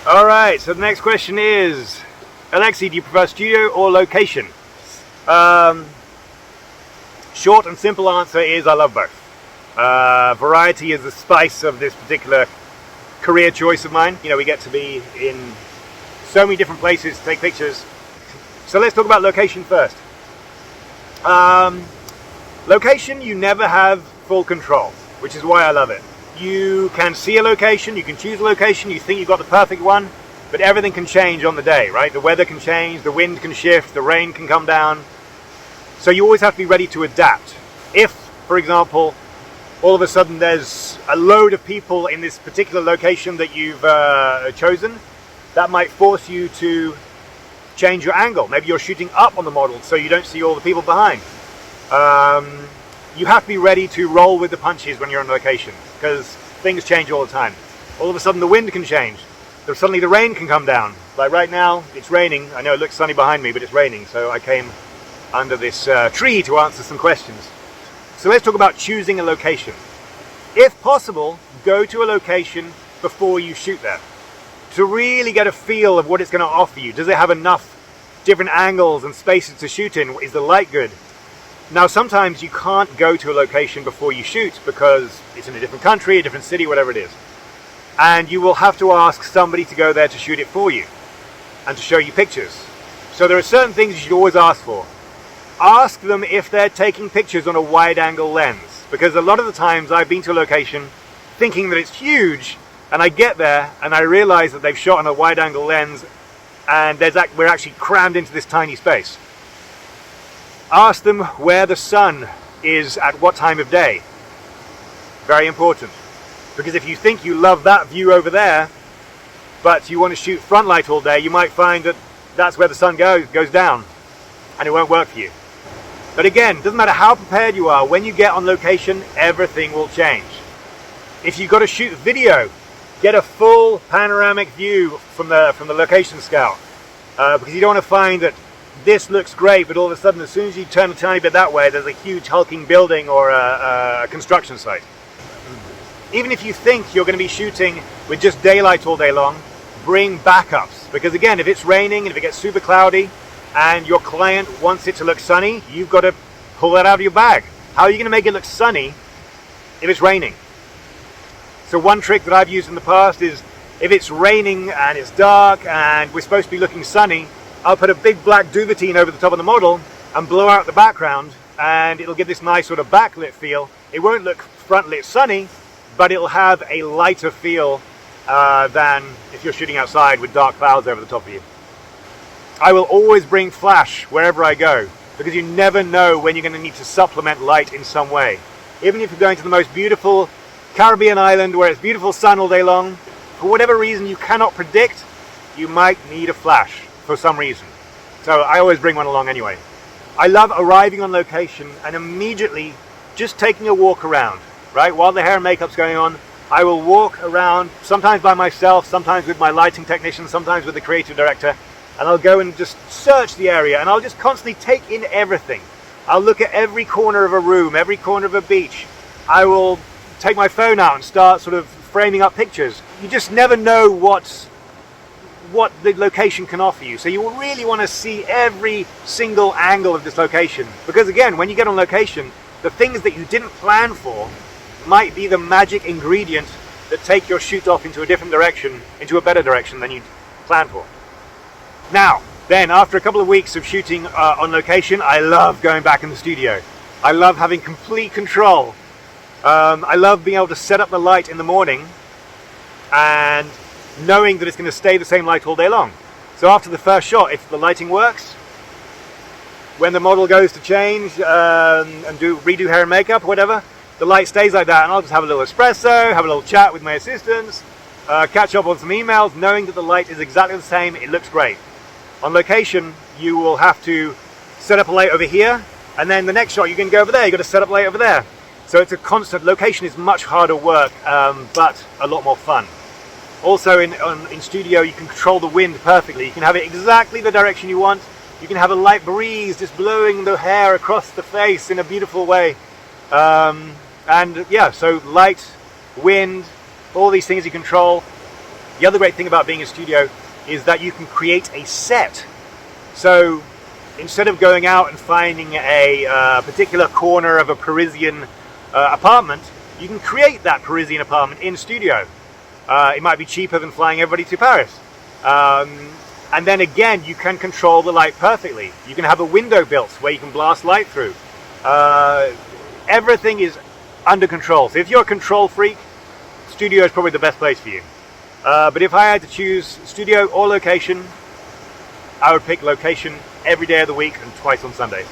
Alright, so the next question is, Alexi, do you prefer studio or location? Short and simple answer is I love both. Variety is the spice of this particular career choice of mine. You know, we get to be in so many different places to take pictures. So let's talk about location first. Location, you never have full control, which is why I love it. You can see a location, you can choose a location, you think you've got the perfect one, but everything can change on the day, right? The weather can change, the wind can shift, the rain can come down. So you always have to be ready to adapt. If, for example, all of a sudden there's a load of people in this particular location that you've chosen, that might force you to change your angle. Maybe you're shooting up on the model so you don't see all the people behind. You have to be ready to roll with the punches when you're on location, because things change all the time. All of a sudden the wind can change. Suddenly the rain can come down. Like right now, it's raining. I know it looks sunny behind me, but it's raining, so I came under this tree to answer some questions. So let's talk about choosing a location. If possible, go to a location before you shoot there, to really get a feel of what it's going to offer you. Does it have enough different angles and spaces to shoot in? Is the light good? Now, sometimes you can't go to a location before you shoot because it's in a different country, a different city, whatever it is. And you will have to ask somebody to go there to shoot it for you and to show you pictures. So there are certain things you should always ask for. Ask them if they're taking pictures on a wide angle lens, because a lot of the times I've been to a location thinking that it's huge, and I get there and I realize that they've shot on a wide angle lens and we're actually crammed into this tiny space. Ask them where the sun is at what time of day. Very important, because if you think you love that view over there but you want to shoot front light all day, you might find that that's where the sun goes down and it won't work for you. But again, it doesn't matter how prepared you are, when you get on location, everything will change. If you've got to shoot video, get a full panoramic view from the location scout, because you don't want to find that this looks great, but all of a sudden, as soon as you turn a tiny bit that way, there's a huge hulking building or a construction site. Even if you think you're going to be shooting with just daylight all day long, bring backups, because again, if it's raining and if it gets super cloudy, and your client wants it to look sunny, you've got to pull that out of your bag. How are you going to make it look sunny if it's raining? So one trick that I've used in the past is, if it's raining and it's dark and we're supposed to be looking sunny, I'll put a big black duvetine over the top of the model and blow out the background, and it'll give this nice sort of backlit feel. It won't look front lit sunny, but it'll have a lighter feel than if you're shooting outside with dark clouds over the top of you. I will always bring flash wherever I go, because you never know when you're going to need to supplement light in some way. Even if you're going to the most beautiful Caribbean island where it's beautiful sun all day long, for whatever reason you cannot predict, you might need a flash for some reason. So I always bring one along anyway. I love arriving on location and immediately just taking a walk around, right? While the hair and makeup's going on, I will walk around, sometimes by myself, sometimes with my lighting technician, sometimes with the creative director, and I'll go and just search the area, and I'll just constantly take in everything. I'll look at every corner of a room, every corner of a beach. I will take my phone out and start sort of framing up pictures. You just never know what the location can offer you. So you will really want to see every single angle of this location. Because again, when you get on location, the things that you didn't plan for might be the magic ingredient that take your shoot off into a different direction, into a better direction than you'd planned for. Now, then, after a couple of weeks of shooting on location, I love going back in the studio. I love having complete control. I love being able to set up the light in the morning and knowing that it's going to stay the same light all day long. So after the first shot, if the lighting works, when the model goes to change and redo hair and makeup or whatever, the light stays like that, and I'll just have a little espresso, have a little chat with my assistants, catch up on some emails, knowing that the light is exactly the same. It looks great. On location, you will have to set up a light over here, and then the next shot you can go over there, you've got to set up a light over there. So it's a constant. Location is much harder work, but a lot more fun. Also in studio, you can control the wind perfectly. You can have it exactly the direction you want. You can have a light breeze just blowing the hair across the face in a beautiful way. And yeah, so light, wind, all these things you control. The other great thing about being in a studio is that you can create a set. So instead of going out and finding a particular corner of a Parisian apartment, you can create that Parisian apartment in studio. It might be cheaper than flying everybody to Paris. And then again, you can control the light perfectly. You can have a window built where you can blast light through. Everything is under control. So if you're a control freak, studio is probably the best place for you. But if I had to choose studio or location, I would pick location every day of the week and twice on Sundays.